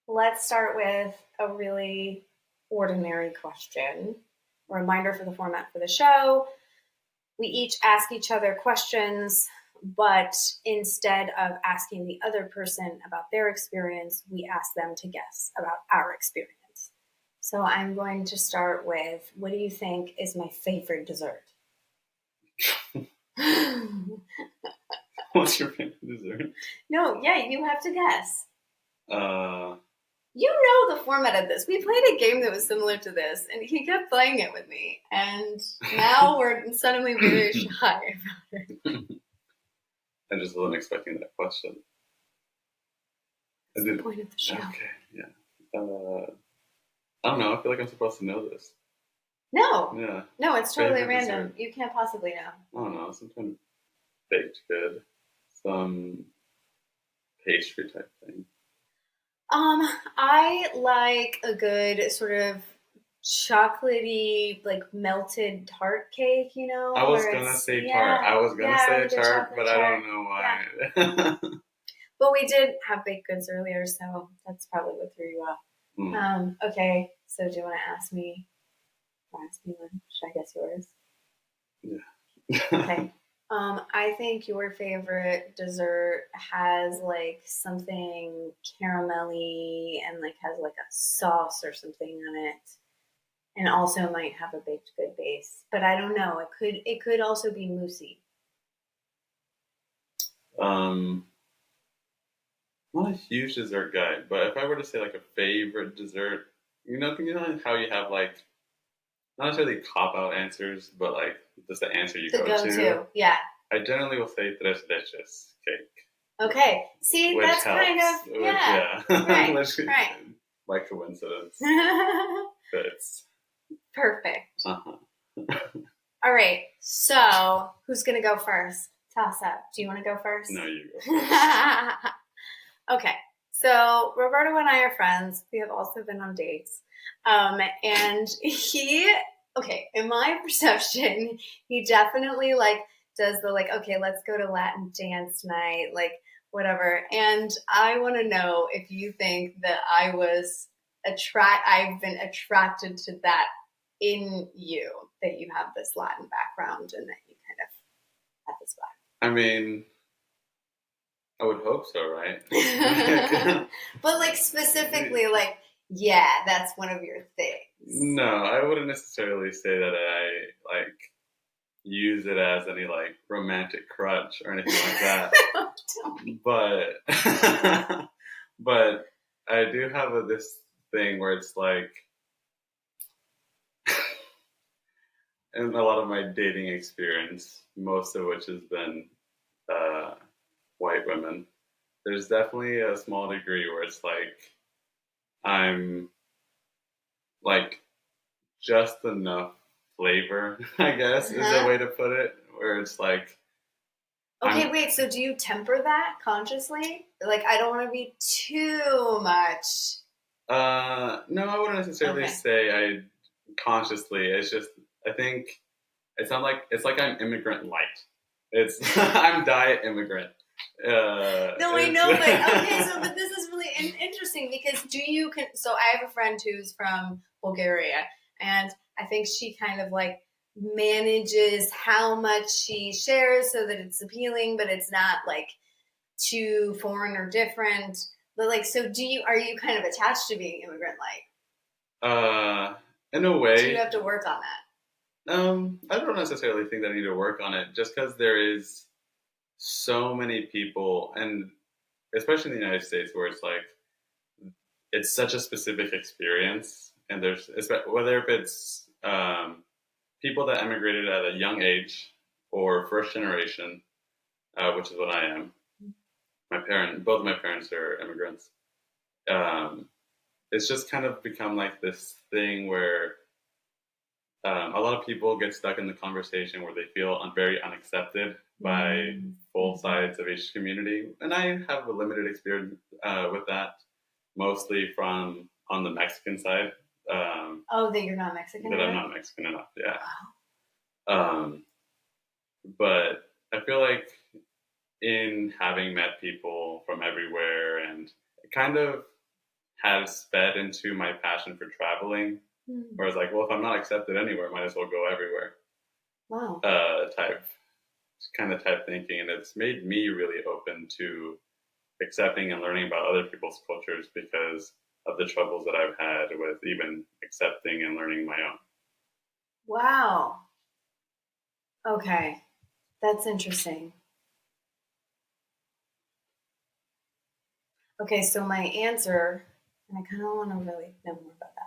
Let's start with a really ordinary question. A reminder for the format for the show. We each ask each other questions, but instead of asking the other person about their experience, we ask them to guess about our experience. So I'm going to start with, what do you think is my favorite dessert? What's your favorite dessert? No, yeah, you have to guess. Uh, You know the format of this. We played a game that was similar to this, and he kept playing it with me. And now we're suddenly very shy about it. I just wasn't expecting that question. That's the point of the show. Okay, yeah. I don't know. I feel like I'm supposed to know this. No. Yeah. No, it's totally Favorite random. dessert. You can't possibly know. I don't know. Some kind of baked good. Some pastry type thing. I like a good sort of chocolatey, like melted tart cake, you know? I was gonna say tart. I was gonna say a tart, but I don't know why. Yeah. But we did have baked goods earlier, so that's probably what threw you off. Okay, so do you want to ask me one? Should I guess yours? Yeah. Okay. I think your favorite dessert has like something caramelly and like has like a sauce or something on it. And also might have a baked good base. But I don't know. It could also be moussey. Not a huge dessert guy, but if I were to say like a favorite dessert, how you have like not necessarily cop out answers, but like just the answer you The go to. Yeah. I generally will say tres leches cake. Okay. See, which that's helps. kind of Yeah. Right. Right. By coincidence. Fits. Perfect. Uh-huh. All right. So who's gonna go first? Toss up. Do you want to go first? No, you go first. Okay. So Roberto and I are friends. We have also been on dates. And in my perception, he definitely like does the like, okay, let's go to Latin dance tonight, like whatever. And I want to know if you think that I've been attracted to that in you, that you have this Latin background and that you kind of have this vibe. I mean, I would hope so, right? But like specifically, like, yeah, that's one of your things. No, I wouldn't necessarily say that I like use it as any like romantic crutch or anything like that. But I do have this thing where it's like, in a lot of my dating experience, most of which has been white women, there's definitely a small degree where it's like I'm like just enough flavor, I guess, is a way to put it, where it's like, okay, wait, so do you temper that consciously? Like, I don't want to be too much. No, I wouldn't necessarily say I consciously. It's just, I think it's not like, it's like I'm immigrant light. It's I'm diet immigrant. No, I know, but this is really interesting because so I have a friend who's from Bulgaria, and I think she kind of like manages how much she shares so that it's appealing, but it's not like too foreign or different. But like, so are you kind of attached to being immigrant light? In a way. Do you have to work on that? I don't necessarily think that I need to work on it, just because there is so many people, and especially in the United States, where it's like it's such a specific experience, and there's whether if it's people that emigrated at a young age or first generation, which is what I am. Both of my parents are immigrants. It's just kind of become like this thing where a lot of people get stuck in the conversation where they feel very unaccepted by both sides of each community. And I have a limited experience with that, mostly from on the Mexican side. That you're not Mexican enough? That I'm not Mexican enough, yeah. Wow. But I feel like in having met people from everywhere and kind of has fed into my passion for traveling. Where it's like, well, if I'm not accepted anywhere, might as well go everywhere. Wow. Type thinking, and it's made me really open to accepting and learning about other people's cultures because of the troubles that I've had with even accepting and learning my own. Wow. Okay. That's interesting. Okay, so my answer, and I kind of want to really know more about that.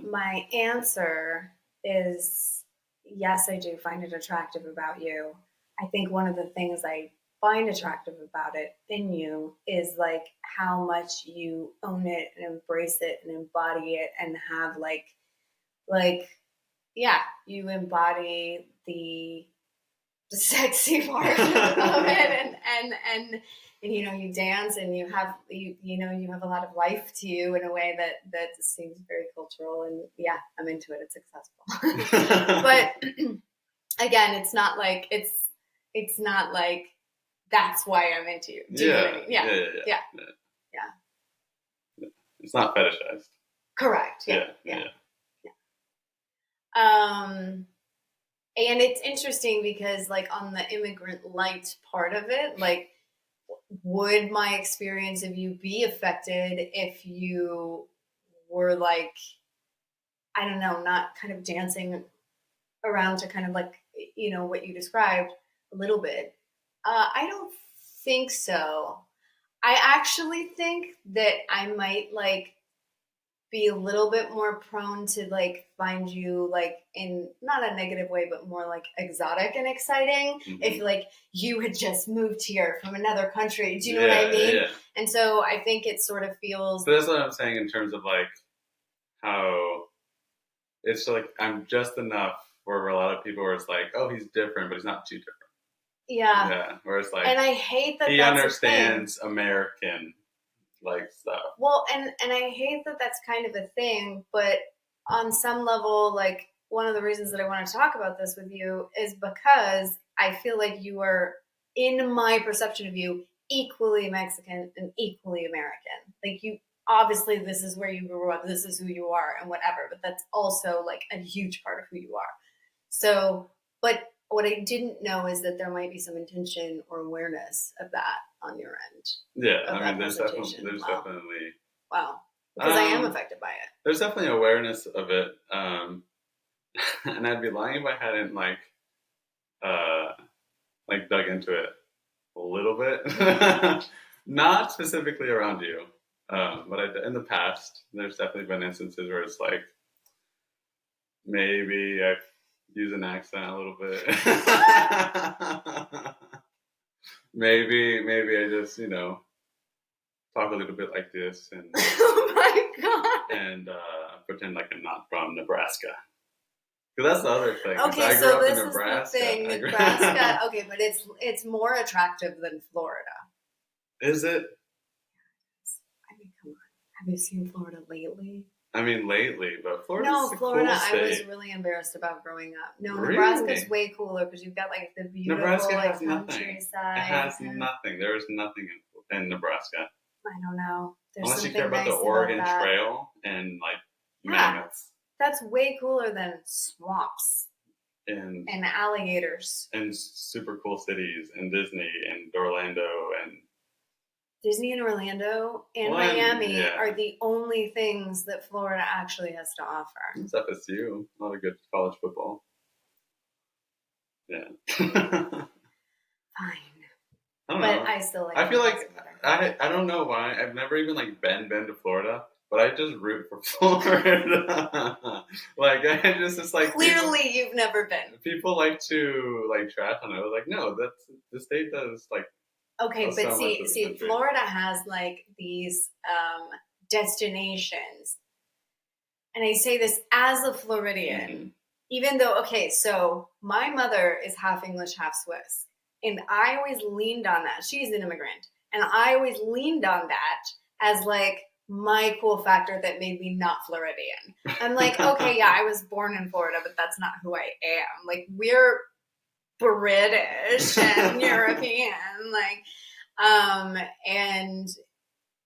My answer is yes, I do find it attractive about you. I think one of the things I find attractive about it in you is like how much you own it and embrace it and embody it and have like yeah, you embody the sexy part of it and you know, you dance and you have you have a lot of life to you in a way that seems very cultural, and yeah, I'm into it. It's accessible. But again, it's not like that's why I'm into you. Do you know what I mean? Yeah. It's not fetishized. Correct. Yeah. And it's interesting because like on the Immigrant Lite part of it, like would my experience of you be affected if you were like, I don't know, not kind of dancing around to kind of like, you know, what you described a little bit? I don't think so. I actually think that I might like be a little bit more prone to like find you like in not a negative way, but more like exotic and exciting. If like you had just moved here from another country, do you know what I mean? Yeah. And so I think it sort of feels. So that's what I'm saying in terms of like how it's like I'm just enough where a lot of people where it's like, oh, he's different, but he's not too different. Yeah. Where it's like, and I hate that he that's understands American like stuff. Well, and I hate that that's kind of a thing, but on some level, like one of the reasons that I want to talk about this with you is because I feel like you are, in my perception of you, equally Mexican and equally American. Like you, obviously, this is where you grew up, this is who you are, and whatever. But that's also like a huge part of who you are. So, but what I didn't know is that there might be some intention or awareness of that on your end. Yeah, I mean, there's definitely wow, because I am affected by it. There's definitely awareness of it, and I'd be lying if I hadn't like dug into it a little bit. Not specifically around you, but in the past, there's definitely been instances where it's like maybe I use an accent a little bit. maybe I just talk a little bit like this and oh my god, and pretend like I'm not from Nebraska. Because that's the other thing. Okay, I grew so up this in Nebraska. is the thing, Nebraska. Okay, but it's more attractive than Florida. Is it? I mean, come on. Have you seen Florida lately? I mean, lately, but Florida. No, Florida. Cool state. I was really embarrassed about growing up. No, really? Nebraska's way cooler because you've got like the beautiful Nebraska has countryside. It has nothing. There is nothing in Nebraska. I don't know. There's Unless you care about the Oregon Trail and like mammoths. That's way cooler than swamps and alligators and super cool cities and Disney and Orlando and Disney and Orlando and Miami are the only things that Florida actually has to offer. It's FSU. A lot of good college football. Yeah. Fine. I don't know. But I still like I feel like I don't know why. I've never even like been to Florida, but I just root for Florida. Like I just like clearly people, you've never been. People like to like trash on it. I was like, no, that's the state does like. Okay, but so see, Florida has like these destinations, and I say this as a Floridian, even though so my mother is half English, half Swiss, and I always leaned on that. She's an immigrant, and I always leaned on that as like my cool factor that made me not Floridian. I'm like, okay, yeah, I was born in Florida, but that's not who I am. Like we're British and European, and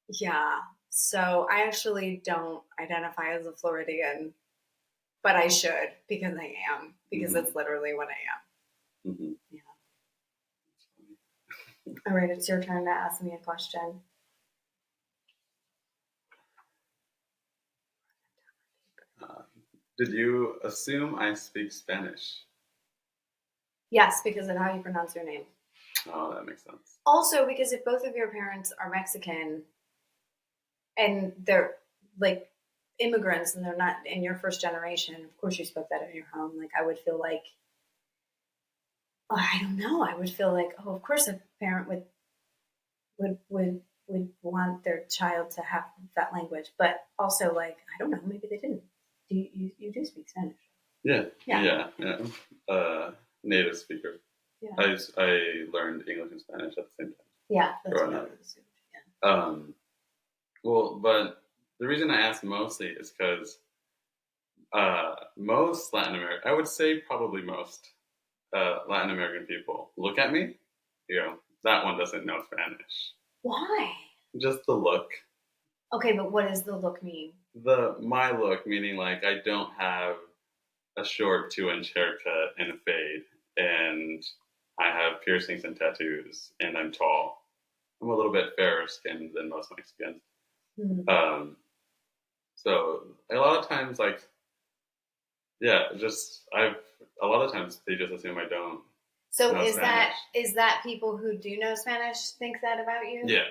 yeah, So I actually don't identify as a Floridian, but I should because I am, because that's literally what I am. Mm-hmm. Yeah. All right, it's your turn to ask me a question. Did you assume I speak Spanish? Yes, because of how you pronounce your name. Oh, that makes sense. Also, because if both of your parents are Mexican and they're like immigrants and they're not in your first generation, of course you spoke that in your home. Like I would feel like, oh, I don't know. I would feel like, oh, of course a parent would want their child to have that language, but also like I don't know, maybe they didn't. You do speak Spanish? Yeah. Native speaker. Yeah. I learned English and Spanish at the same time. Yeah, that's what I would assume. Yeah. Well, but the reason I ask mostly is because most Latin American, I would say probably most Latin American people look at me, that one doesn't know Spanish. Why? Just the look. Okay, but what does the look mean? My look, meaning like I don't have a short 2-inch haircut and a fade, and I have piercings and tattoos, and I'm tall. I'm a little bit fairer skinned than most Mexicans. Mm-hmm. So a lot of times, like, yeah, a lot of times they just assume I don't. So know Spanish. is that people who do know Spanish think that about you? Yeah.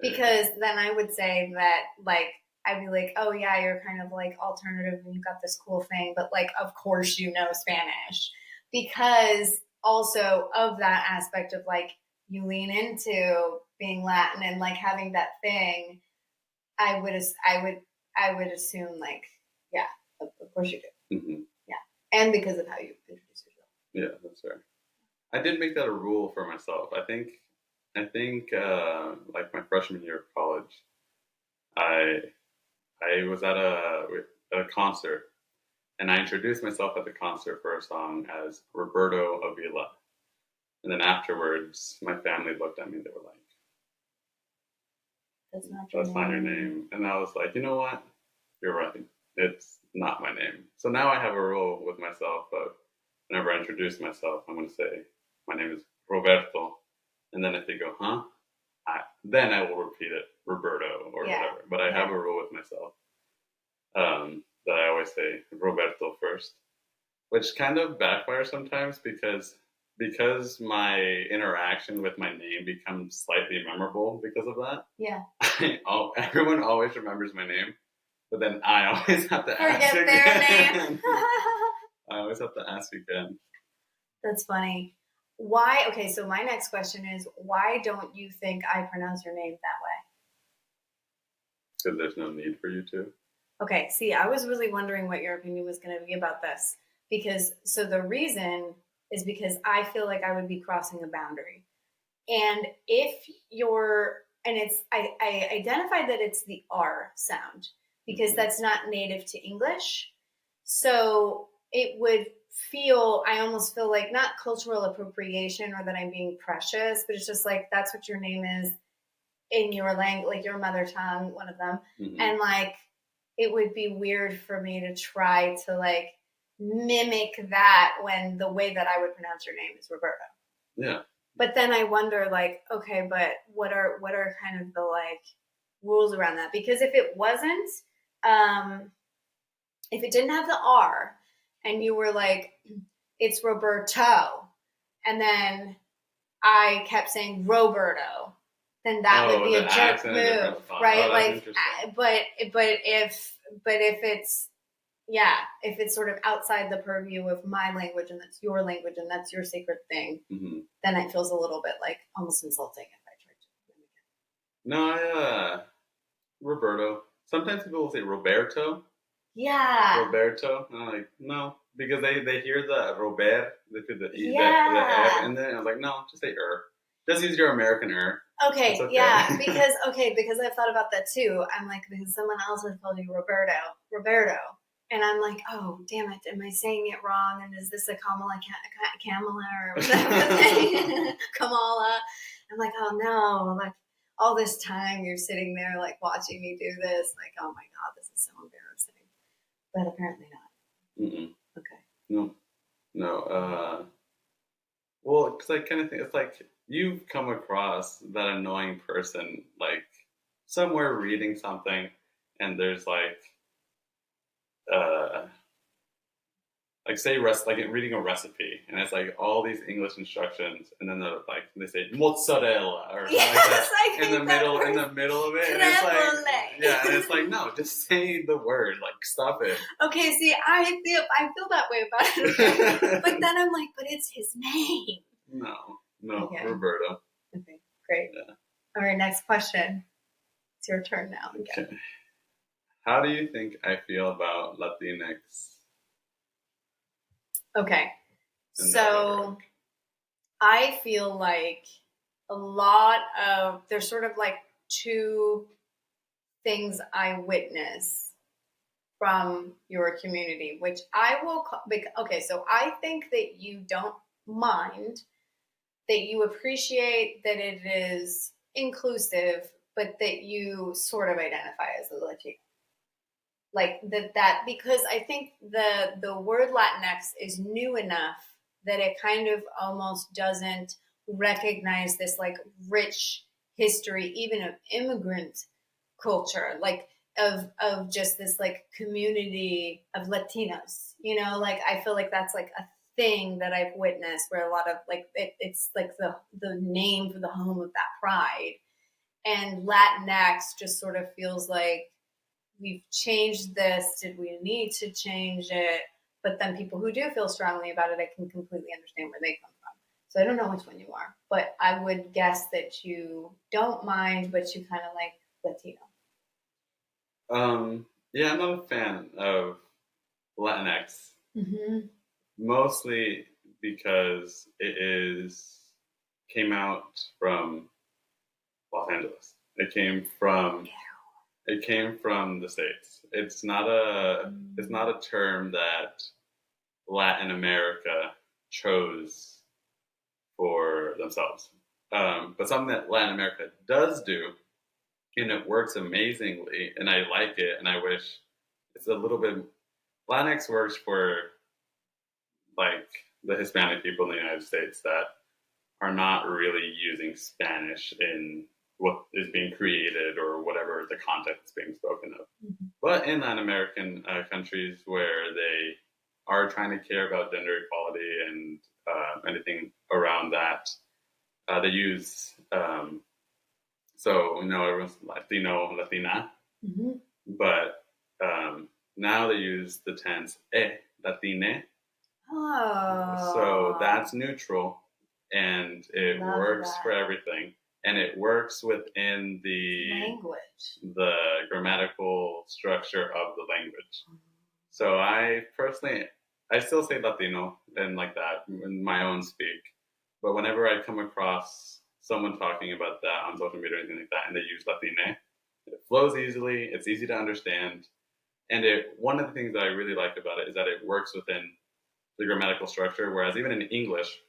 Because then I would say that, like, I'd be like, oh yeah, you're kind of like alternative and you got this cool thing, but like, of course you know Spanish. Because also of that aspect of like, you lean into being Latin and like having that thing, I would assume like, yeah, of course you do. Mm-hmm. Yeah. And because of how you introduce yourself. Yeah, that's fair. I did make that a rule for myself. I think like my freshman year of college, I was at a concert, and I introduced myself at the concert for a song as Roberto Avila, and then afterwards, my family looked at me and they were like, "That's not your name," and I was like, "You know what? You're right. It's not my name." So now I have a rule with myself of whenever I introduce myself, I'm going to say, "My name is Roberto," and then if they go, "Huh?" Then I will repeat it, Roberto or whatever. But I have a rule with myself that I always say Roberto first, which kind of backfires sometimes because my interaction with my name becomes slightly memorable because of that. Yeah. Everyone always remembers my name, but then I always have to ask again. Their name. I always have to ask again. That's funny. Why? Okay, so my next question is, why don't you think I pronounce your name that way? Because there's no need for you to. Okay, see, I was really wondering what your opinion was going to be about this. So the reason is because I feel like I would be crossing a boundary. And I identified that it's the R sound because that's not native to English. So it would I almost feel like not cultural appropriation or that I'm being precious, but it's just like, that's what your name is in your language, like your mother tongue, one of them. Mm-hmm. And like, it would be weird for me to try to like mimic that when the way that I would pronounce your name is Roberto. Yeah. But then I wonder like, okay, but what are kind of the like rules around that? Because if it wasn't, if it didn't have the R and you were like, it's Roberto, and then I kept saying Roberto, then that would be a jerk move, right? Like, but if it's, if it's sort of outside the purview of my language and that's your language and that's your sacred thing, mm-hmm. then it feels a little bit like almost insulting if I tried to. No, Roberto. Sometimes people will say Roberto. Yeah. Roberto. And I'm like, no, because they hear the Robert, they feel the E, the F, and then I was like, no, just say Just use your American Okay, yeah, because I've thought about that too. I'm like, because someone else has called you Roberto. And I'm like, oh, damn it, am I saying it wrong? And is this a Kamala or whatever thing? Kamala? I'm like, oh no, like, all this time you're sitting there like watching me do this, like, oh my God, this is so embarrassing. But apparently not. Mm-mm. Okay. No. Well, because I kind of think it's like you've come across that annoying person, like somewhere reading something, and there's uh, like say like reading a recipe, and it's like all these English instructions, and then they say mozzarella or something like Yes, that I hate that in word. the middle of it, and Cremole. and it's like no, just say the word, like stop it. Okay, see, I feel that way about it, but then I'm like, but it's his name. No, Okay. Roberto. Okay, great. Yeah. All right, next question. It's your turn now again. Okay. How do you think I feel about Latinx? Okay, so I feel like there's sort of like two things I witness from your community, which I will okay, so I think that you don't mind, that you appreciate that it is inclusive, but that you sort of identify as a Latino. Like that because I think the word Latinx is new enough that it kind of almost doesn't recognize this like rich history, even of immigrant culture, like of just this like community of Latinos. Like I feel like that's like a thing that I've witnessed where a lot of like it's like the name for the home of that pride. And Latinx just sort of feels like we've changed this. Did we need to change it? But then people who do feel strongly about it, I can completely understand where they come from. So I don't know which one you are, but I would guess that you don't mind, but you kind of like Latino. Yeah, I'm not a fan of Latinx, mostly because came out from Los Angeles. It came from the States. It's not a term that Latin America chose for themselves. But something that Latin America does do, and it works amazingly, and I like it, and I wish it's a little bit. Latinx works for like the Hispanic people in the United States that are not really using Spanish in what is being created or whatever the content is being spoken of. Mm-hmm. But in Latin American countries where they are trying to care about gender equality and anything around that, they use everyone's Latino, Latina, but now they use the tense latine. Oh. So that's neutral, and it works for everything, and it works within the grammatical structure of the language. So I still say Latino and like that in my own speak, but whenever I come across someone talking about that on social media or anything like that, and they use Latine, it flows easily, it's easy to understand, and one of the things that I really like about it is that it works within the grammatical structure, whereas even in English,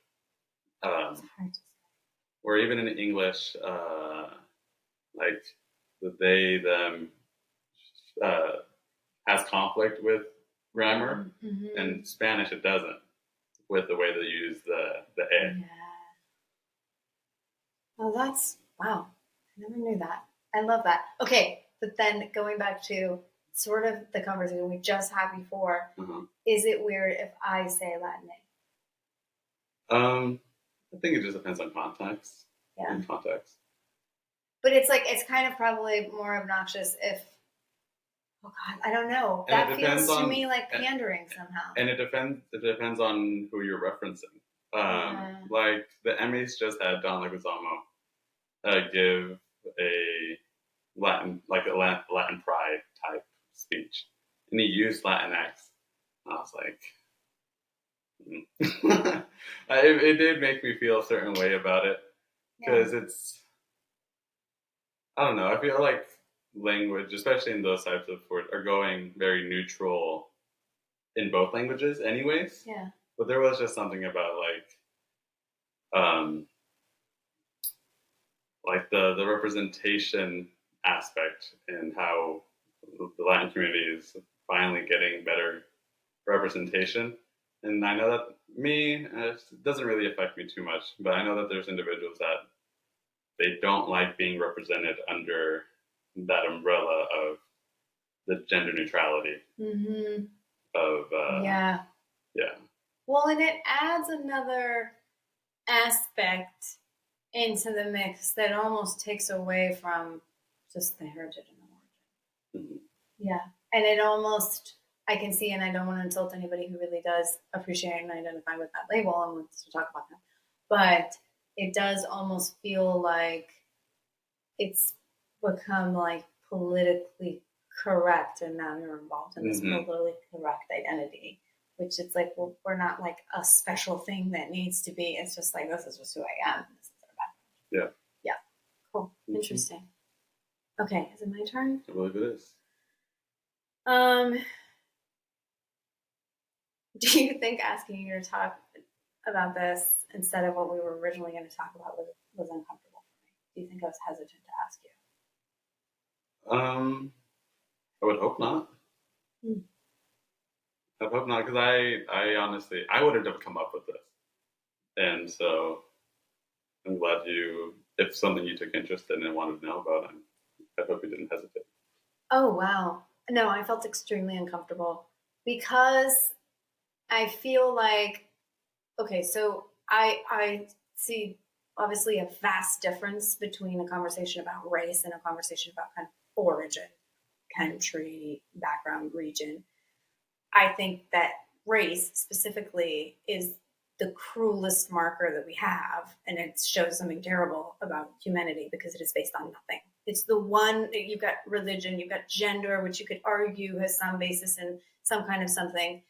like the they, them has conflict with grammar, and Spanish it doesn't, with the way they use the e. Yeah. Oh, that's wow! I never knew that. I love that. Okay, but then going back to sort of the conversation we just had before, is it weird if I say Latin? I think it just depends on context. Yeah. In context. But it's kind of probably more obnoxious if, oh God, I don't know. That feels to me like pandering somehow. And it depends on who you're referencing. Like the Emmys just had Don Leguizamo give a Latin pride type speech, and he used Latinx. And I was like, it did make me feel a certain way about it, because it's, I don't know, I feel like language, especially in those types of words, are going very neutral in both languages anyways. Yeah. But there was just something about like the representation aspect and how the Latin community is finally getting better representation. And I know that it doesn't really affect me too much, but I know that there's individuals that they don't like being represented under that umbrella of the gender neutrality Mm-hmm. of Yeah. yeah. Well, and it adds another aspect into the mix that almost takes away from just the heritage and the origin. Mhm. Yeah. And it almost, I can see, and I don't want to insult anybody who really does appreciate and identify with that label and wants to talk about that. But it does almost feel like it's become like politically correct, and now you're involved in this politically correct identity, which it's like, well, we're not like a special thing that needs to be. It's just like, this is just who I am. This is our background. Yeah. Yeah. Cool. Mm-hmm. Interesting. Okay. Is it my turn? I believe it is. Do you think asking you to talk about this instead of what we were originally going to talk about was uncomfortable for me? Do you think I was hesitant to ask you? I would hope not. I hope not, because I honestly, I wouldn't have come up with this. And so I'm glad if something you took interest in and wanted to know about, I hope you didn't hesitate. Oh, wow. No, I felt extremely uncomfortable because I feel like, okay, so I see obviously a vast difference between a conversation about race and a conversation about kind of origin, country, background, region. I think that race specifically is the cruelest marker that we have, and it shows something terrible about humanity because it is based on nothing. It's the one, you've got religion, you've got gender, which you could argue has some basis in some kind of something.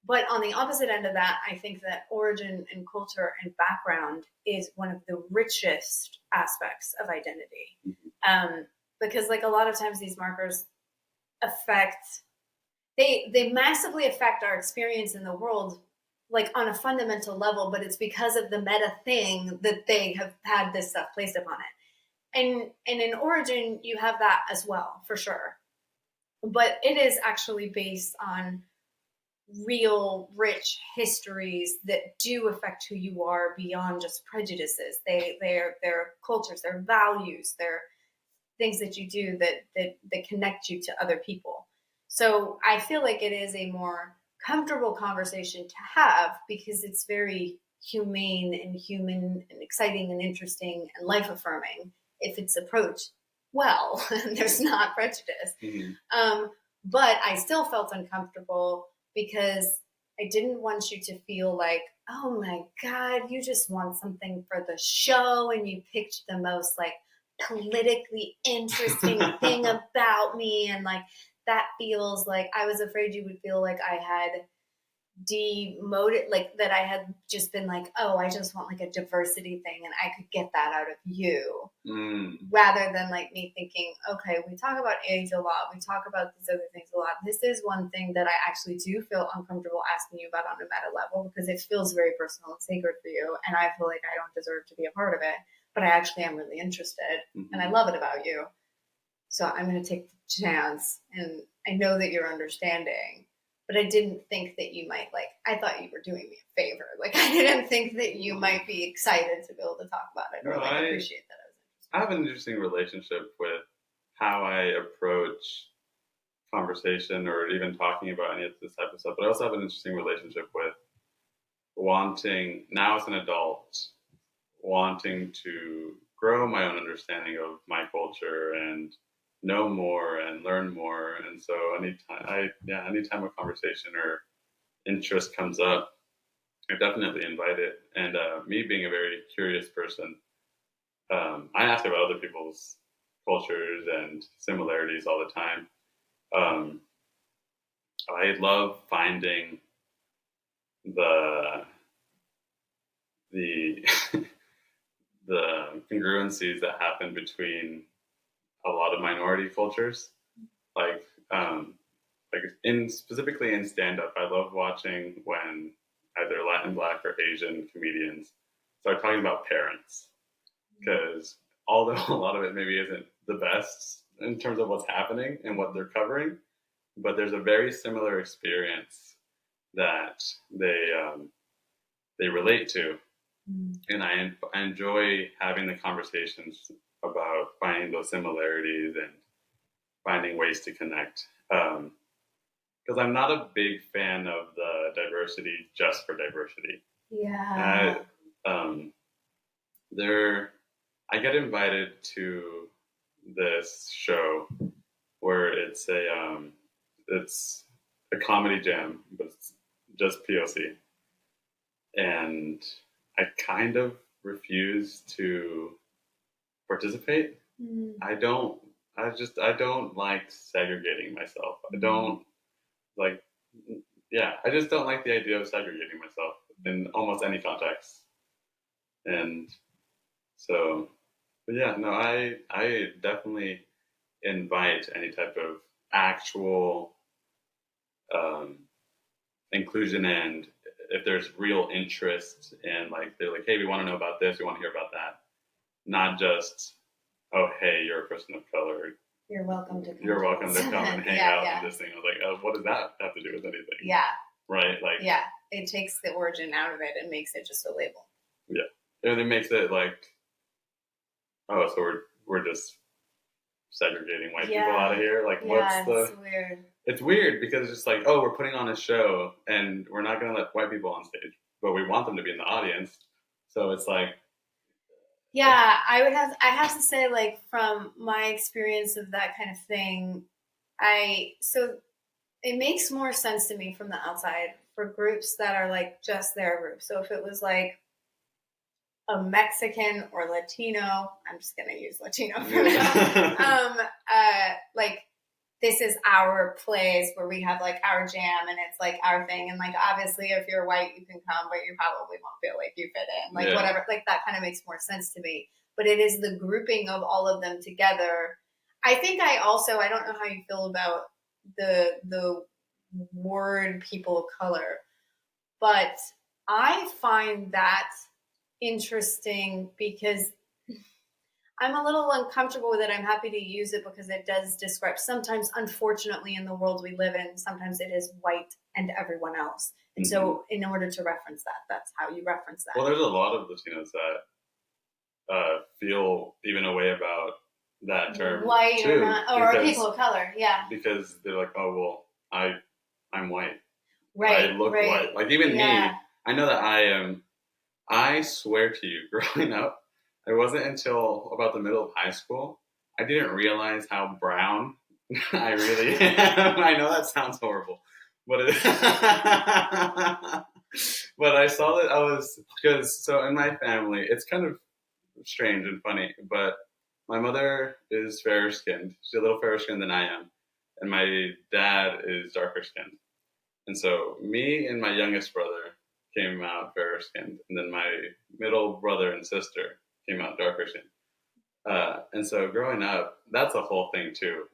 But on the opposite end of that, I think that origin and culture and background is one of the richest aspects of identity. Because like a lot of times these markers affect, they massively affect our experience in the world, like on a fundamental level, but it's because of the meta thing that they have had this stuff placed upon it. And in origin, you have that as well, for sure. But it is actually based on real rich histories that do affect who you are beyond just prejudices. They're cultures, their values, their things that you do that connect you to other people. So I feel like it is a more comfortable conversation to have because it's very humane and human and exciting and interesting and life affirming if it's approached well and there's not prejudice. But I still felt uncomfortable because I didn't want you to feel like, oh my God, you just want something for the show and you picked the most like politically interesting thing about me. And like, that feels like, I was afraid you would feel like I had demoted, like that I had just been like, oh, I just want like a diversity thing and I could get that out of you. Rather than like me thinking, okay, we talk about age a lot, we talk about these other things a lot. This is one thing that I actually do feel uncomfortable asking you about on a meta level because it feels very personal and sacred for you, and I feel like I don't deserve to be a part of it, but I actually am really interested and I love it about you. So I'm going to take the chance, and I know that you're understanding. But I didn't think that you might like, I thought you were doing me a favor. Like, I didn't think that you might be excited to be able to talk about it or like appreciate that I have an interesting relationship with how I approach conversation or even talking about any of this type of stuff. But I also have an interesting relationship with wanting, now as an adult, wanting to grow my own understanding of my culture and know more and learn more. And so anytime a conversation or interest comes up, I definitely invite it. And me being a very curious person, I ask about other people's cultures and similarities all the time. I love finding the the congruencies that happen between a lot of minority cultures, like specifically in stand up. I love watching when either Latin, Black, or Asian comedians start talking about parents, because although a lot of it maybe isn't the best in terms of what's happening and what they're covering, but there's a very similar experience that they relate to, and I enjoy having the conversations about finding those similarities and finding ways to connect. Because I'm not a big fan of the diversity just for diversity. Yeah. There, I get invited to this show where it's a comedy jam, but it's just POC, and I kind of refuse to participate. I don't like segregating myself. I don't like, yeah, I just don't like the idea of segregating myself in almost any context. And so, but yeah, no, I definitely invite any type of actual um, inclusion, and if there's real interest and like they're like, hey, we want to know about this, we want to hear about that, not just, oh, hey, you're a person of color. You're welcome to come. You're welcome to come and hang out in this thing. I was like, oh, what does that have to do with anything? Yeah. Right? Like, yeah. It takes the origin out of it and makes it just a label. Yeah. And it makes it like, oh, so we're just segregating white people out of here? Like, it's weird. It's weird because it's just like, oh, we're putting on a show and we're not going to let white people on stage, but we want them to be in the audience. So it's like, yeah, I have to say, like, from my experience of that kind of thing, so it makes more sense to me from the outside for groups that are like just their group. So if it was like a Mexican or Latino, I'm just gonna use Latino for now. Like, this is our place where we have like our jam and it's like our thing. And like, obviously if you're white, you can come, but you probably won't feel like you fit in, like whatever, like that kind of makes more sense to me. But it is the grouping of all of them together. I think I don't know how you feel about the word people of color, but I find that interesting because I'm a little uncomfortable with it. I'm happy to use it because it does describe, sometimes, unfortunately, in the world we live in, sometimes it is white and everyone else. And so in order to reference that, that's how you reference that. Well, there's a lot of Latinos that feel even a way about that term. White too, or not, or people of color, yeah. Because they're like, oh, well, I'm white. Right. I look white. Like, even me, I know that I am. I swear to you, growing up, it wasn't until about the middle of high school I didn't realize how brown I really am. I know that sounds horrible, but but I saw that because so in my family, it's kind of strange and funny, but my mother is fairer skinned. She's a little fairer skinned than I am, and my dad is darker skinned. And so me and my youngest brother came out fairer skinned, and then my middle brother and sister came out darker skinned. And so growing up, that's a whole thing too.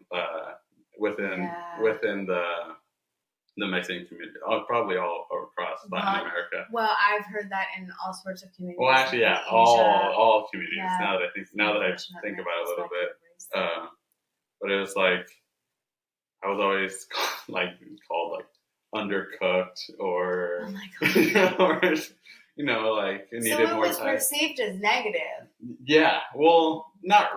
Within the Mexican community, probably all across Latin America. Well, I've heard that in all sorts of communities. Well, actually, yeah, all communities. Now that I think about it a little bit, but it was like I was always called like undercooked or, oh my God. or like it needed more time. So it was perceived as negative. Yeah, well, not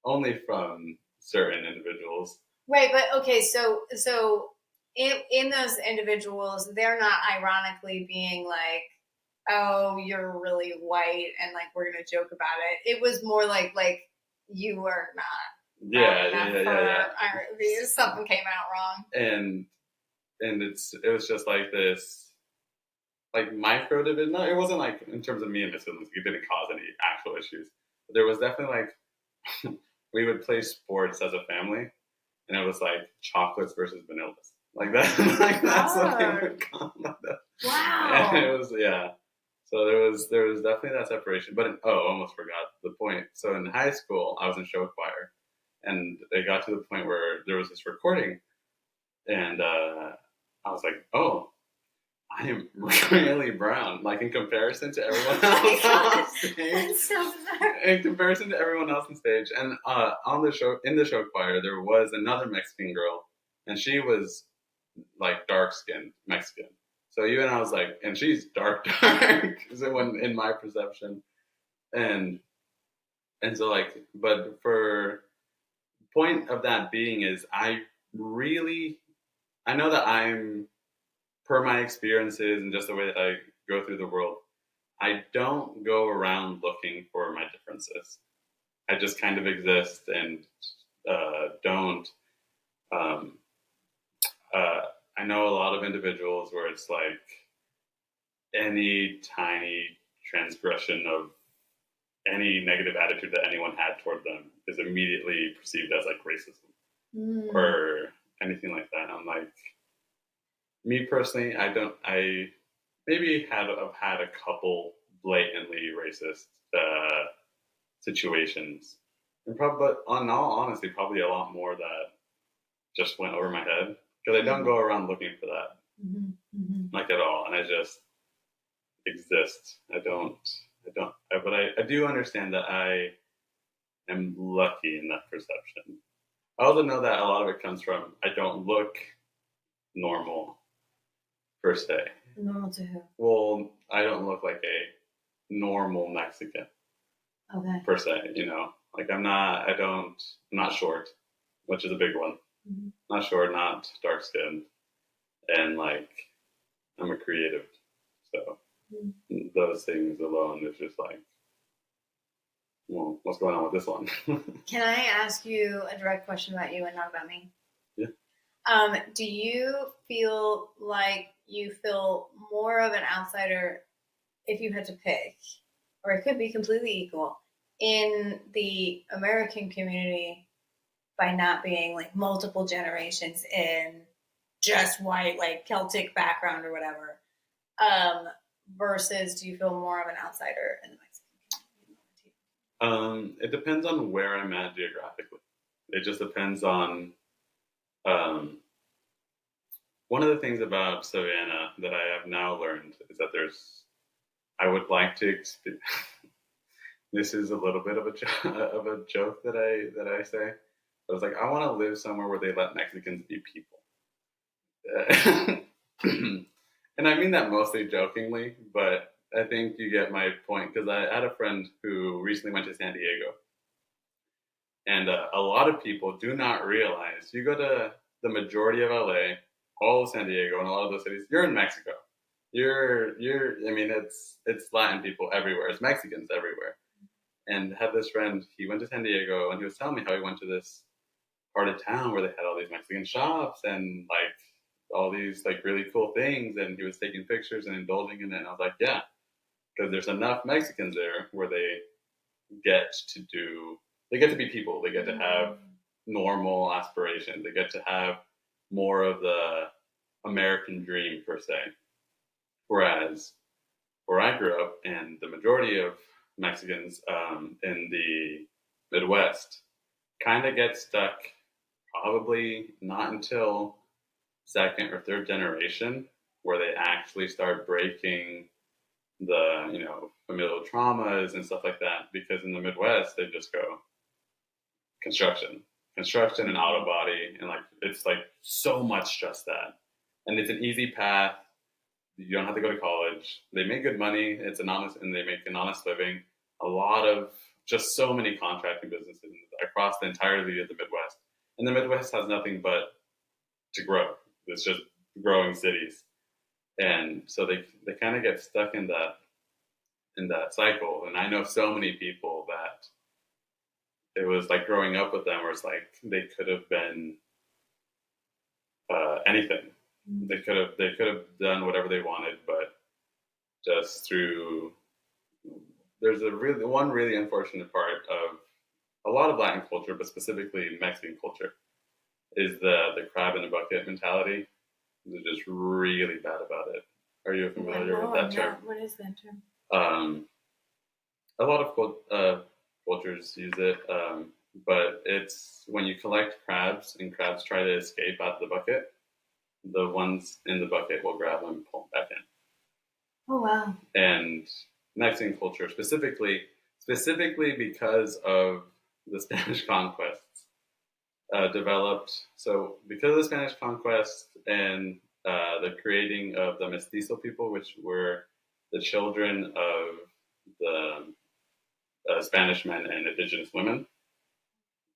only from certain individuals. Right, but okay, so in those individuals, they're not ironically being like, oh, you're really white and like we're gonna joke about it. It was more like you are not. Yeah. Something came out wrong. And it was just like this, like micro division. No, it wasn't like in terms of me and my siblings. It didn't cause any actual issues. But there was definitely like we would play sports as a family, and it was like chocolates versus vanillas, like that. Like that's what they would call it. Wow. And it was So there was definitely that separation. But almost forgot the point. So in high school, I was in show choir, and it got to the point where there was this recording, and I was like, oh, I am really brown, like in comparison to everyone Oh else my on gosh, stage. that's so bizarre. In comparison to everyone else on stage, and on the show, in the show choir, there was another Mexican girl, and she was like dark skinned Mexican. So even I was like, and she's dark, dark. So when in my perception, and so like, but for point of that being is, really, I know that I'm per my experiences and just the way that I go through the world, I don't go around looking for my differences. I just kind of exist and don't. Um, uh, I know a lot of individuals where it's like any tiny transgression of any negative attitude that anyone had toward them is immediately perceived as like racism or anything like that. I'm like, me personally, I don't. I maybe have had a couple blatantly racist situations, and probably, but on all honesty, probably a lot more that just went over my head because I don't go around looking for that, like at all, and I just exist. I don't. But I do understand that I am lucky in that perception. I also know that a lot of it comes from I don't look normal per se. Normal to who? Well, I don't look like a normal Mexican. Okay. Per se, you know, like I'm not short, which is a big one. Not short, not dark skinned, and like I'm a creative. So those things alone is just like, well, what's going on with this one? Can I ask you a direct question about you and not about me? Yeah. Do you feel like you feel more of an outsider if you had to pick, or it could be completely equal, in the American community by not being like multiple generations in just white, like Celtic background or whatever, versus do you feel more of an outsider in the Mexican community? It depends on where I'm at geographically. It just depends on. One of the things about Savannah that I have now learned is that I would like to. This is a little bit of a joke that I say. But it's like I want to live somewhere where they let Mexicans be people. And I mean that mostly jokingly, but I think you get my point because I had a friend who recently went to San Diego. And a lot of people do not realize you go to the majority of LA, all of San Diego, and a lot of those cities, you're in Mexico. I mean, it's Latin people everywhere. It's Mexicans everywhere. And had this friend, he went to San Diego, and he was telling me how he went to this part of town where they had all these Mexican shops and like all these like really cool things, and he was taking pictures and indulging in it. And I was like, yeah, because there's enough Mexicans there where they get to be people. They get to have normal aspirations. They get to have more of the American dream per se. Whereas where I grew up, and the majority of Mexicans in the Midwest kind of get stuck probably not until second or third generation where they actually start breaking the, familial traumas and stuff like that. Because in the Midwest, they just go construction and auto body. And like, it's like so much just that. And it's an easy path. You don't have to go to college. They make good money. It's honest, and they make an honest living. A lot of just so many contracting businesses across the entirety of the Midwest. And the Midwest has nothing but to grow. It's just growing cities. And so they kind of get stuck in that cycle. And I know so many people that it was like growing up with them where it's like they could have been anything. They could have done whatever they wanted, but just through there's one really unfortunate part of a lot of Latin culture, but specifically Mexican culture, is the crab in a bucket mentality. They're just really bad about it. Are you familiar with that term? What is that term? A lot of cultures use it, but it's when you collect crabs and crabs try to escape out of the bucket, the ones in the bucket will grab them and pull them back in. Oh wow. And Mexican culture specifically because of the Spanish conquests developed. So because of the Spanish conquest and the creating of the mestizo people, which were the children of the Spanish men and indigenous women,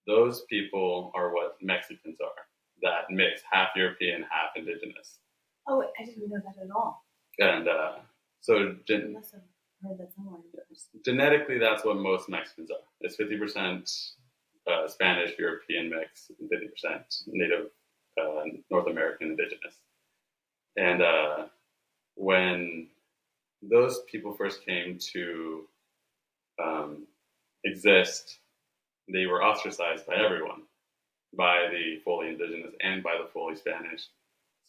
those people are what Mexicans are. That mix, half European, half indigenous. Oh, I didn't know that at all. And so I must have heard that somewhere. genetically, that's what most Mexicans are. It's 50% Spanish European mix, and 50% Native North American indigenous. And when those people first came to um, exist, they were ostracized by everyone, by the fully indigenous and by the fully Spanish.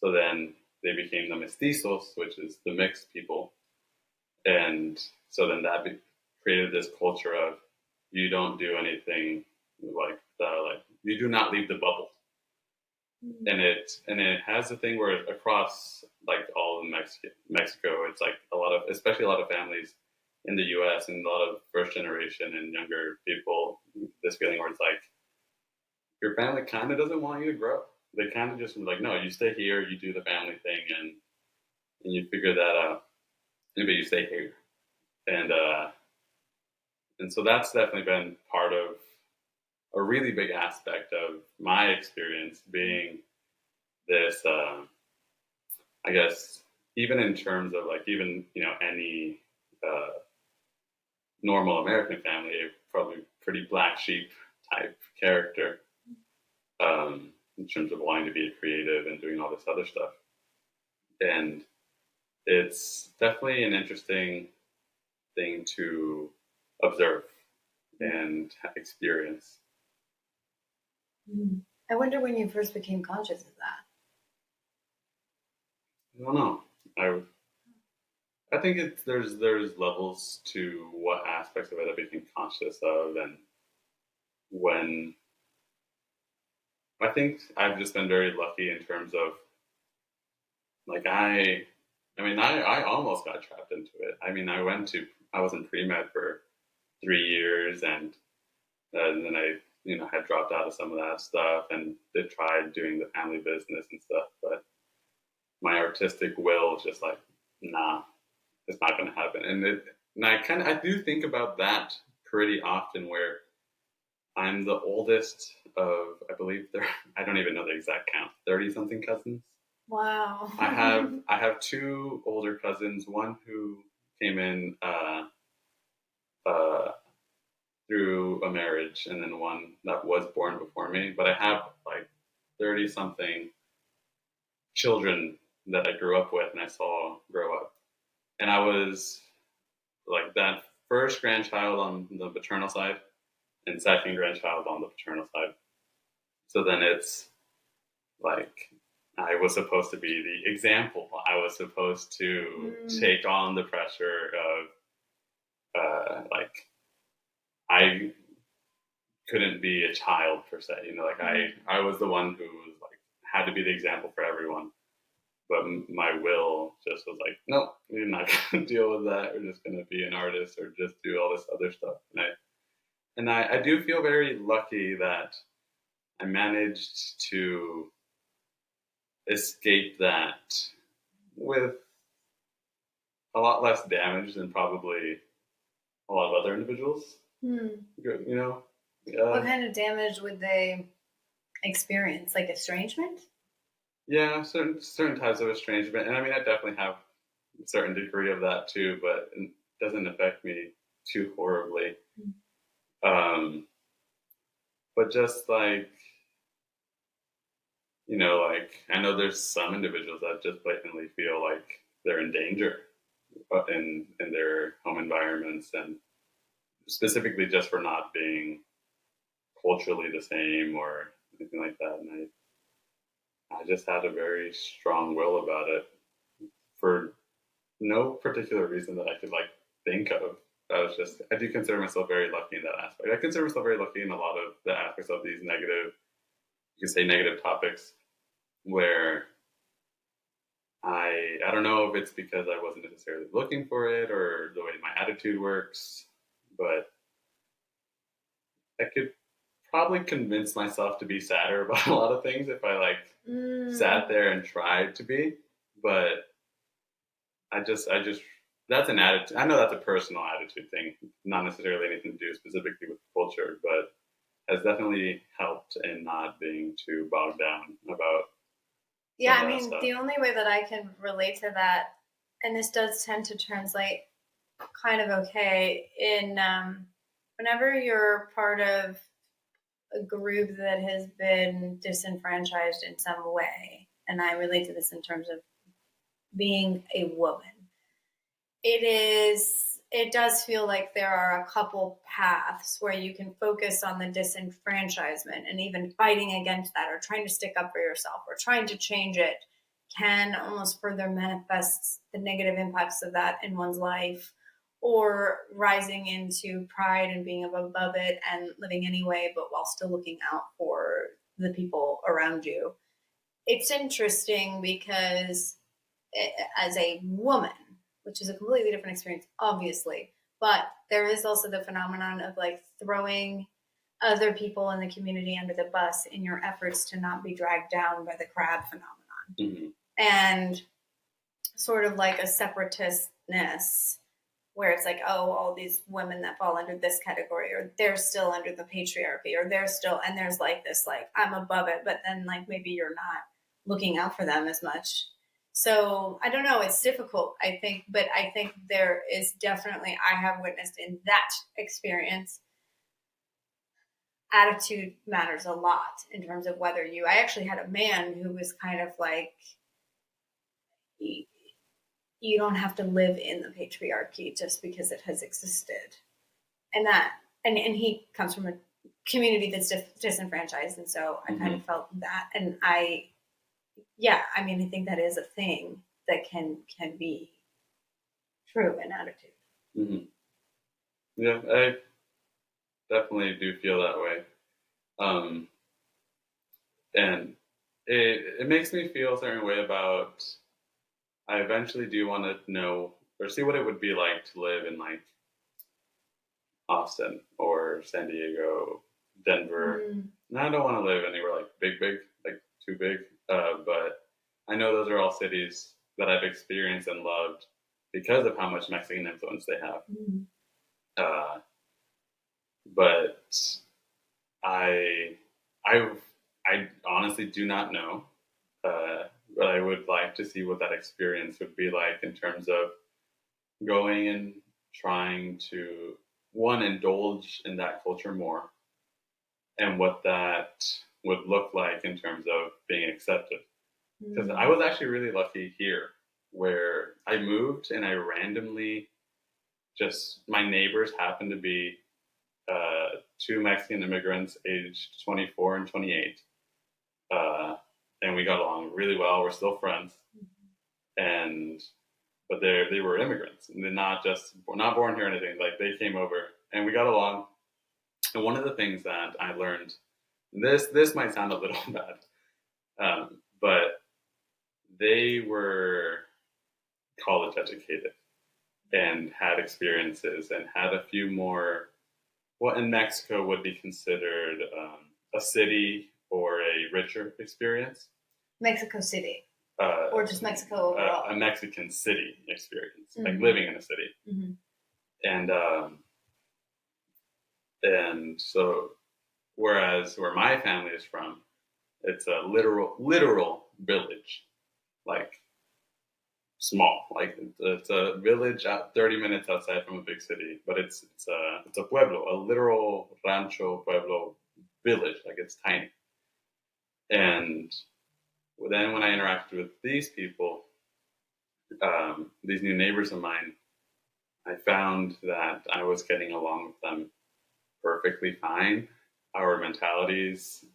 So then they became the mestizos, which is the mixed people. And so then that created this culture of you don't do anything like you do not leave the bubble. And it has a thing where across like all of Mexico, it's like a lot of, especially a lot of families in the U.S. and a lot of first generation and younger people, this feeling where it's like your family kind of doesn't want you to grow. They kind of just like, no, you stay here, you do the family thing, and you figure that out. Maybe you stay here, and and so that's definitely been part of a really big aspect of my experience being this. I guess even in terms of like even any uh, normal American family, probably pretty black sheep type character in terms of wanting to be creative and doing all this other stuff. And it's definitely an interesting thing to observe and experience. I wonder when you first became conscious of that. I don't know. I think there's levels to what aspects of it I became conscious of, and when I think I've just been very lucky in terms of like I almost got trapped into it. I mean, I was in pre med for 3 years, and then I had dropped out of some of that stuff and did try doing the family business and stuff, but my artistic will was just like, nah, it's not going to happen. And I do think about that pretty often, where I'm the oldest of, I believe there, I don't even know the exact count, 30 something cousins. Wow. I have two older cousins, one who came in uh, through a marriage, and then one that was born before me. But I have like 30 something children that I grew up with and I saw grow up. And I was like that first grandchild on the paternal side and second grandchild on the paternal side. So then it's like I was supposed to be the example. I was supposed to take on the pressure of like I couldn't be a child per se. Like I was the one who was like had to be the example for everyone. But my will just was like, nope, we're not going to deal with that. We're just going to be an artist or just do all this other stuff. And I do feel very lucky that I managed to escape that with a lot less damage than probably a lot of other individuals. What kind of damage would they experience? Like estrangement? Yeah, certain types of estrangement, and I mean, I definitely have a certain degree of that too, but it doesn't affect me too horribly. But just like like I know there's some individuals that just blatantly feel like they're in danger in their home environments, and specifically just for not being culturally the same or anything like that. And I just had a very strong will about it for no particular reason that I could like think of. I do consider myself very lucky in that aspect. I consider myself very lucky in a lot of the aspects of these negative, you could say negative topics, where I don't don't know if it's because I wasn't necessarily looking for it or the way my attitude works, but I could probably convince myself to be sadder about a lot of things if I sat there and tried to be. But I just that's an attitude. I know that's a personal attitude thing, not necessarily anything to do specifically with culture, but has definitely helped in not being too bogged down about. Yeah, I mean, the only way that I can relate to that, and this does tend to translate kind of okay, in whenever you're part of a group that has been disenfranchised in some way, and I relate to this in terms of being a woman, it does feel like there are a couple paths where you can focus on the disenfranchisement, and even fighting against that or trying to stick up for yourself or trying to change it can almost further manifest the negative impacts of that in one's life, or rising into pride and being above it and living anyway, but while still looking out for the people around you. It's interesting because as a woman, which is a completely different experience, obviously, but there is also the phenomenon of like throwing other people in the community under the bus in your efforts to not be dragged down by the crab phenomenon. Mm-hmm. And sort of like a separatistness where it's like, oh, all these women that fall under this category, or they're still under the patriarchy, or they're still, and there's like this, like, I'm above it, but then like maybe you're not looking out for them as much. So I don't know, it's difficult, I think, but I think there is definitely, I have witnessed in that experience, attitude matters a lot in terms of whether I actually had a man who was kind of like, you don't have to live in the patriarchy just because it has existed. And he comes from a community that's disenfranchised. And so I kind of felt that. And I think that is a thing that can be true in attitude. Mm-hmm. Yeah, I definitely do feel that way. And it makes me feel a certain way about, I eventually do want to know or see what it would be like to live in like Austin or San Diego, Denver. And I don't want to live anywhere like big, like too big. But I know those are all cities that I've experienced and loved because of how much Mexican influence they have. But I honestly do not know. But I would like to see what that experience would be like in terms of going and trying to, one, indulge in that culture more, and what that would look like in terms of being accepted. Because I was actually really lucky here, where I moved and I randomly my neighbors happened to be two Mexican immigrants aged 24 and 28. And we got along really well. We're still friends. But they were immigrants, and they're not born here or anything. Like, they came over and we got along. And one of the things that I learned, this might sound a little bad, but they were college educated and had experiences and had a few more, what in Mexico would be considered a city or a richer experience. Mexico City. Or just Mexico overall? A Mexican city experience, like living in a city. And so, whereas where my family is from, it's a literal village, like small, like it's a village 30 minutes outside from a big city, but it's a pueblo, a literal rancho pueblo village, like it's tiny. And then when I interacted with these people, these new neighbors of mine, I found that I was getting along with them perfectly fine. Our mentalities,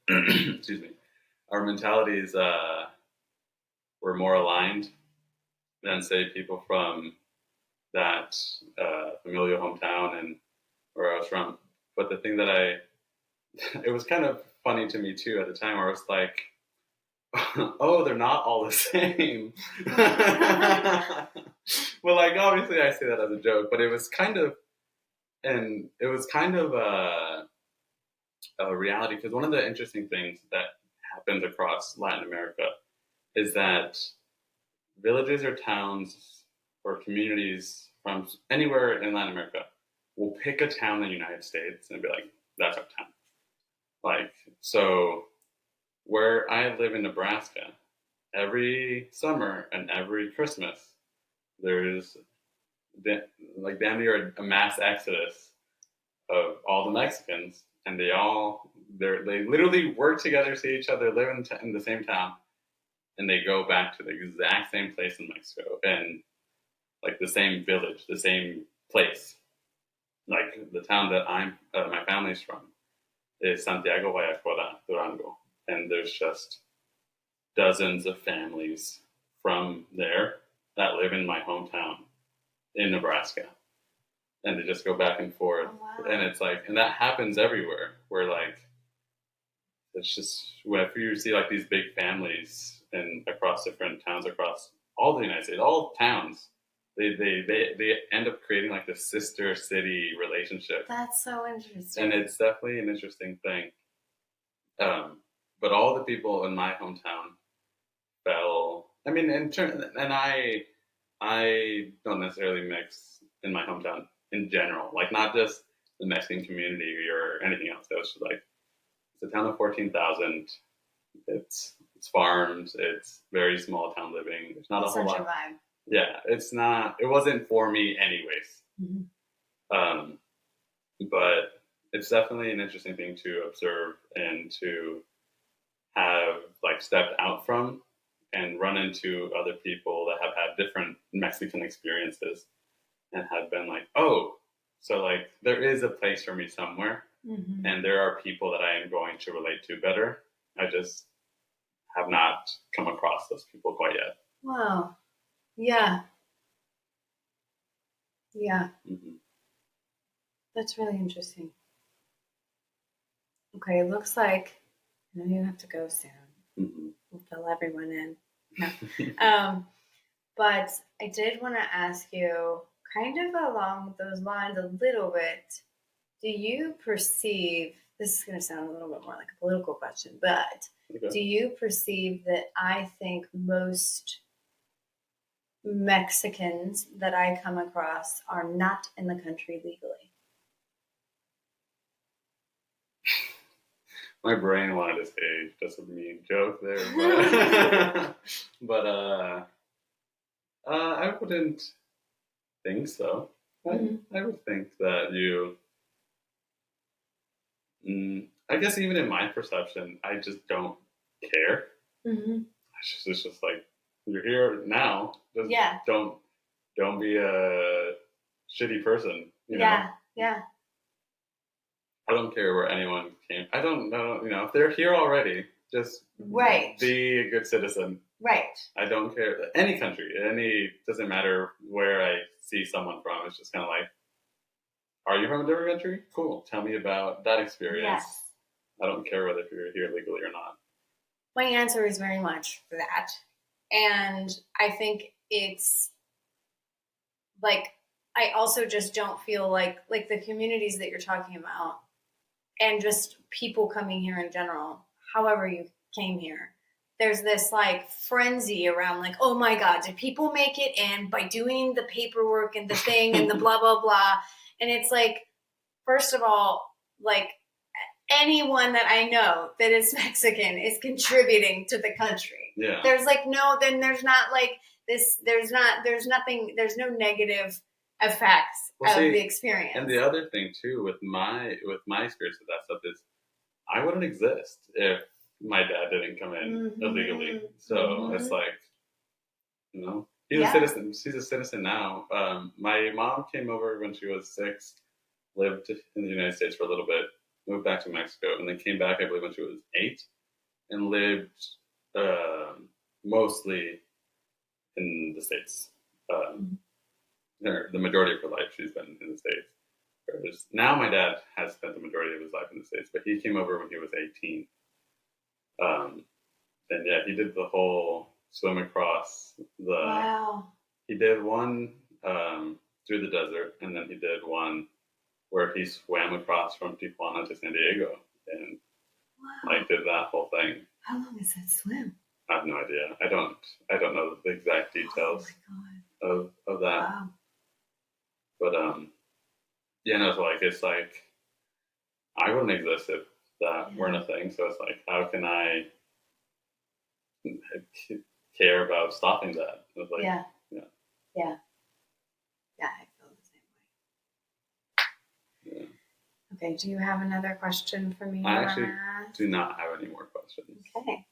excuse me, our mentalities were more aligned than, say, people from that familial hometown and where I was from. But the thing that it was kind of funny to me too at the time, where I was like, oh, they're not all the same. Well, like obviously I say that as a joke, but it was kind of a reality because one of the interesting things that happens across Latin America is that villages or towns or communities from anywhere in Latin America will pick a town in the United States and be like, that's our town. Like, so where I live in Nebraska, every summer and every Christmas, there's like damn near a mass exodus of all the Mexicans, and they literally work together, see each other, live in the same town, and they go back to the exact same place in Mexico and like the same village, the same place. Like the town that my family's from is Santiago Guayacuara, Durango, and there's just dozens of families from there that live in my hometown in Nebraska, and they just go back and forth. Oh, wow. And it's like, and that happens everywhere. Where like, it's just whenever you see like these big families and across different towns across all the United States, all towns, they end up creating like this sister city relationship. That's so interesting. And it's definitely an interesting thing. But all the people in my hometown fell. I mean, and I don't necessarily mix in my hometown in general, like not just the Mexican community or anything else. It was just like it's a town of 14,000. It's farms. It's very small town living. There's not a whole lot. Vibe. Yeah, it's not. It wasn't for me, anyways. Mm-hmm. But it's definitely an interesting thing to observe and to have like stepped out from and run into other people that have had different Mexican experiences and have been like, oh, so like there is a place for me somewhere, mm-hmm. and there are people that I am going to relate to better. I just have not come across those people quite yet. Wow. Yeah. Yeah. Mm-hmm. That's really interesting. Okay, it looks like I know you have to go soon. Mm-hmm. We'll fill everyone in. No. But I did want to ask you, kind of along those lines a little bit, do you perceive, this is going to sound a little bit more like a political question, but Okay. do you perceive that I think most Mexicans that I come across are not in the country legally? My brain wanted to say just a mean joke there, but I wouldn't think so. I would think that you. I guess even in my perception, I just don't care. Mm-hmm. It's just like you're here now. Just Yeah. Don't be a shitty person. You know? Yeah. Yeah. I don't care where anyone came. I don't know. You know, if they're here already, just Right. be a good citizen. Right. I don't care. Any country, doesn't matter where I see someone from. It's just kind of like, are you from a different country? Cool. Tell me about that experience. Yes. I don't care whether you're here legally or not. My answer is very much that. And I think it's like, I also just don't feel like the communities that you're talking about and just people coming here in general, however you came here, there's this like frenzy around like, oh my God, did people make it in by doing the paperwork and the thing and the blah, blah, blah. And it's like, first of all, like anyone that I know that is Mexican is contributing to the country. Yeah. There's like, then there's not like this, there's no negative effects of the experience. And the other thing too, with my experience with that stuff is I wouldn't exist if my dad didn't come in illegally. So it's like, you know, he's a citizen. She's a citizen now. My mom came over when she was 6, lived in the United States for a little bit, moved back to Mexico, and then came back, I believe, when she was 8, and lived mostly in the States. The majority of her life, she's been in the States. Whereas now my dad has spent the majority of his life in the States, but he came over when he was 18. And yeah, he did the whole swim across the. Wow. He did one through the desert, and then he did one where he swam across from Tijuana to San Diego, and Wow. like did that whole thing. How long is that swim? I have no idea. I don't know the exact details of that. Wow. But yeah, no, so like it's like I wouldn't exist if that weren't a thing. So it's like, how can I care about stopping that? It's like, Yeah. Yeah. Yeah. Yeah, I feel the same way. Yeah. Okay, do you have another question for me? I actually do not have any more questions. Okay.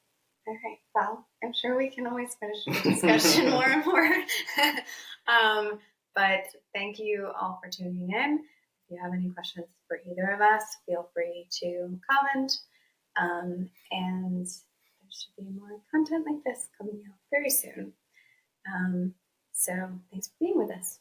All right. Well, I'm sure we can always finish the discussion more and more. But thank you all for tuning in. If you have any questions for either of us, feel free to comment. And there should be more content like this coming out very soon. So thanks for being with us.